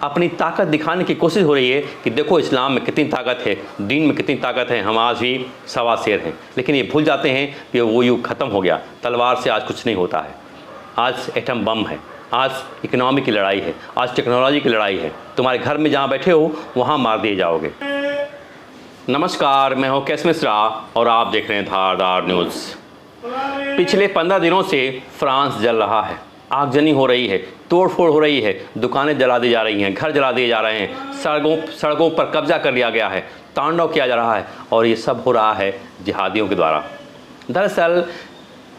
अपनी ताकत दिखाने की कोशिश हो रही है कि देखो इस्लाम में कितनी ताकत है, दीन में कितनी ताकत है, हम आज भी सवा शेर हैं। लेकिन ये भूल जाते हैं कि वो युग ख़त्म हो गया, तलवार से आज कुछ नहीं होता है। आज एटम बम है, आज इकोनॉमी की लड़ाई है, आज टेक्नोलॉजी की लड़ाई है। तुम्हारे घर में जहाँ बैठे हो वहाँ मार दिए जाओगे। नमस्कार, मैं हूँ कैस मिश्रा और आप देख रहे हैं धारदार न्यूज़। पिछले 15 दिनों से फ्रांस जल रहा है, आगजनी हो रही है, तोड़फोड़ हो रही है, दुकानें जला दी जा रही हैं, घर जला दिए जा रहे हैं, सड़कों पर कब्जा कर लिया गया है, तांडव किया जा रहा है और ये सब हो रहा है जिहादियों के द्वारा। दरअसल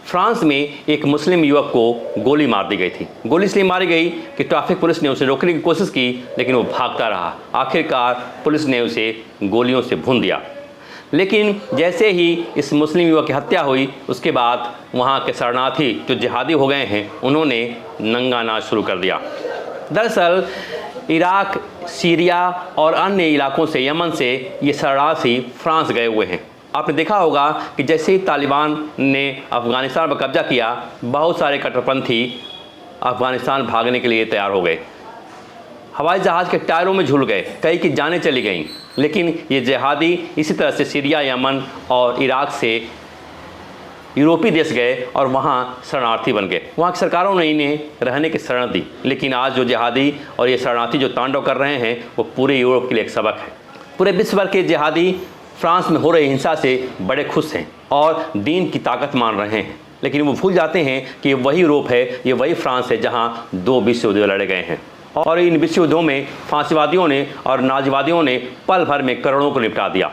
फ्रांस में एक मुस्लिम युवक को गोली मार दी गई थी। गोली इसलिए मारी गई कि ट्रैफिक पुलिस ने उसे रोकने की कोशिश की, लेकिन वो भागता रहा। आखिरकार पुलिस ने उसे गोलियों से भून दिया। लेकिन जैसे ही इस मुस्लिम युवक की हत्या हुई, उसके बाद वहाँ के शरणार्थी जो जिहादी हो गए हैं, उन्होंने नंगा नाच शुरू कर दिया। दरअसल इराक, सीरिया और अन्य इलाकों से, यमन से ये शरणार्थी फ्रांस गए हुए हैं। आपने देखा होगा कि जैसे ही तालिबान ने अफ़गानिस्तान पर कब्जा किया, बहुत सारे कट्टरपंथी अफ़गानिस्तान भागने के लिए तैयार हो गए, हवाई जहाज़ के टायरों में झूल गए, कई की जानें चली गईं। लेकिन ये जिहादी इसी तरह से सीरिया, यमन और इराक से यूरोपीय देश गए और वहाँ शरणार्थी बन गए। वहाँ की सरकारों ने इन्हें रहने की शरण दी। लेकिन आज जो जिहादी और ये शरणार्थी जो तांडव कर रहे हैं, वो पूरे यूरोप के लिए एक सबक है। पूरे विश्व भर के जिहादी फ्रांस में हो रही हिंसा से बड़े खुश हैं और दीन की ताकत मान रहे हैं। लेकिन वो भूल जाते हैं कि ये वही यूरोप है, ये वही फ्रांस है जहाँ 2 विश्व युद्ध लड़े गए हैं और इन विश्व युद्धों में फांसीवादियों ने और नाजीवादियों ने पल भर में करोड़ों को निपटा दिया।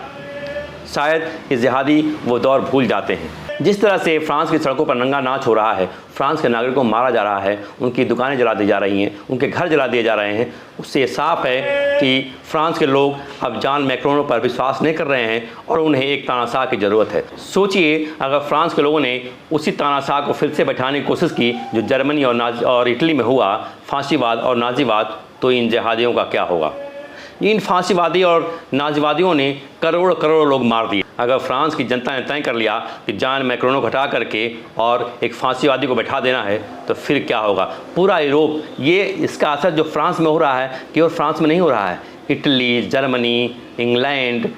शायद ये जिहादी वो दौर भूल जाते हैं। जिस तरह से फ्रांस की सड़कों पर नंगा नाच हो रहा है, फ्रांस के नागरिकों को मारा जा रहा है, उनकी दुकानें जला दी जा रही हैं, उनके घर जला दिए जा रहे हैं, उससे ये साफ है कि फ्रांस के लोग अब जॉन मैक्रोन पर विश्वास नहीं कर रहे हैं और उन्हें एक तानाशाह की ज़रूरत है। सोचिए, अगर फ्रांस के लोगों ने उसी तानाशाह को फिर से बैठाने की कोशिश की जो जर्मनी और इटली में हुआ, फांसीवाद और नाजीवाद, तो इन जिहादियों का क्या होगा। इन फांसीवादी और नाजीवादियों ने करोड़ों करोड़ों लोग मार दिए। अगर फ्रांस की जनता ने तय कर लिया कि जॉन मैक्रोन को हटा करके और एक फांसीवादी को बैठा देना है, तो फिर क्या होगा। पूरा यूरोप, ये इसका असर जो फ्रांस में हो रहा है केवल फ्रांस में नहीं हो रहा है, इटली, जर्मनी, इंग्लैंड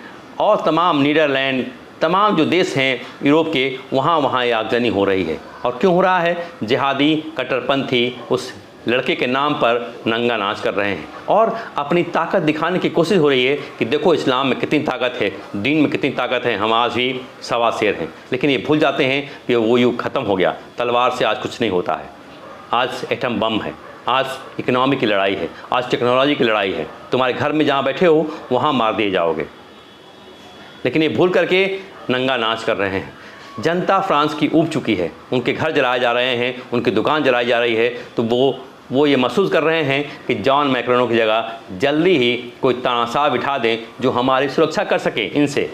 और तमाम नीदरलैंड, तमाम जो देश हैं यूरोप के, वहाँ ये आगजनी हो रही है। और क्यों हो रहा है। जिहादी कट्टरपंथी उस लड़के के नाम पर नंगा नाच कर रहे हैं और अपनी ताकत दिखाने की कोशिश हो रही है कि देखो इस्लाम में कितनी ताकत है, दीन में कितनी ताकत है, हम आज भी सवा शेर हैं। लेकिन ये भूल जाते हैं कि वो युग ख़त्म हो गया, तलवार से आज कुछ नहीं होता है। आज एटम बम है, आज इकोनॉमी की लड़ाई है, आज टेक्नोलॉजी की लड़ाई है। तुम्हारे घर में जहाँ बैठे हो वहाँ मार दिए जाओगे। लेकिन ये भूल करके नंगा नाच कर रहे हैं। जनता फ्रांस की ऊब चुकी है, उनके घर जलाए जा रहे हैं, उनकी दुकान जलाई जा रही है, तो वो ये महसूस कर रहे हैं कि जॉन मैक्रोन की जगह जल्दी ही कोई तानाशाह बिठा दें जो हमारी सुरक्षा कर सके इनसे।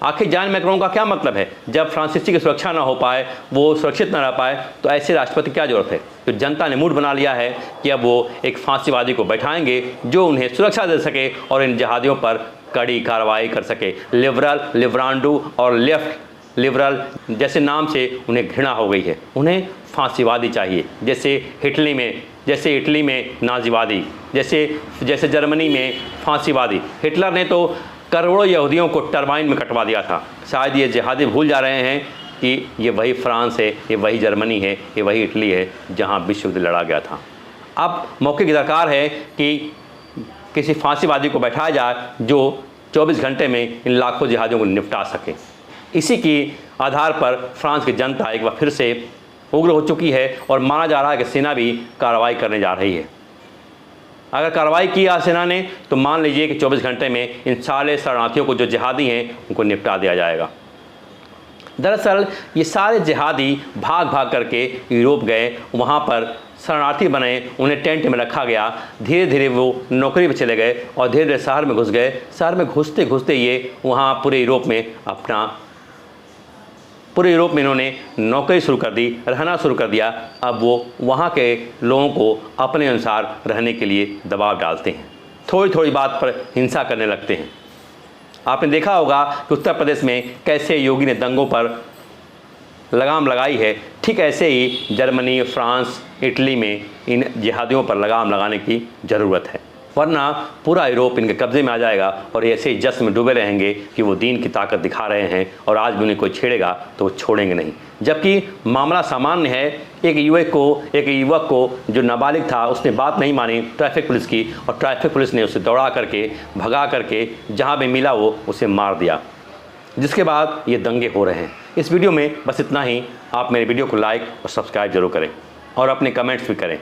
आखिर जॉन मैक्रोन का क्या मतलब है। जब फ्रांसीसी की सुरक्षा ना हो पाए, वो सुरक्षित ना रह पाए, तो ऐसे राष्ट्रपति की क्या ज़रूरत है। तो जनता ने मूड बना लिया है कि अब वो एक फांसीवादी को बैठाएंगे जो उन्हें सुरक्षा दे सके और इन जिहादियों पर कड़ी कार्रवाई कर सके। लिबरल, लिबरांडू और लेफ्ट लिबरल जैसे नाम से उन्हें घृणा हो गई है। उन्हें फांसीवादी चाहिए, जैसे इटली में नाजीवादी, जैसे जर्मनी में फांसीवादी। हिटलर ने तो करोड़ों यहूदियों को टरबाइन में कटवा दिया था। शायद ये जिहादी भूल जा रहे हैं कि ये वही फ्रांस है, ये वही जर्मनी है, ये वही इटली है जहाँ विश्व युद्ध लड़ा गया था। अब मौके की दरकार है कि किसी फांसीवादी को बैठाया जाए जो 24 घंटे में इन लाखों जिहादियों को निपटा सके। इसी की आधार पर फ्रांस की जनता एक बार फिर से उग्र हो चुकी है और माना जा रहा है कि सेना भी कार्रवाई करने जा रही है। अगर कार्रवाई की आज सेना ने, तो मान लीजिए कि 24 घंटे में इन सारे शरणार्थियों को जो जिहादी हैं उनको निपटा दिया जाएगा। दरअसल ये सारे जिहादी भाग भाग करके यूरोप गए, वहाँ पर शरणार्थी बने, उन्हें टेंट में रखा गया। धीरे धीरे वो नौकरी पर चले गए और धीरे धीरे शहर में घुस गए। शहर में घुसते घुसते ये वहाँ पूरे यूरोप में इन्होंने नौकरी शुरू कर दी, रहना शुरू कर दिया। अब वो वहाँ के लोगों को अपने अनुसार रहने के लिए दबाव डालते हैं, थोड़ी थोड़ी बात पर हिंसा करने लगते हैं। आपने देखा होगा कि उत्तर प्रदेश में कैसे योगी ने दंगों पर लगाम लगाई है। ठीक ऐसे ही जर्मनी, फ्रांस, इटली में इन जिहादियों पर लगाम लगाने की ज़रूरत है। वरना पूरा यूरोप इनके कब्ज़े में आ जाएगा और ऐसे ही जश्न में डूबे रहेंगे कि वो दीन की ताकत दिखा रहे हैं और आज भी उन्हें कोई छेड़ेगा तो वो छोड़ेंगे नहीं। जबकि मामला सामान्य है। एक युवक को जो नाबालिग था उसने बात नहीं मानी ट्रैफिक पुलिस की, और ट्रैफिक पुलिस ने उसे दौड़ा करके भगा करके जहाँ भी मिला वो उसे मार दिया, जिसके बाद ये दंगे हो रहे हैं। इस वीडियो में बस इतना ही। आप मेरे वीडियो को लाइक और सब्सक्राइब जरूर करें और अपने कमेंट्स भी करें।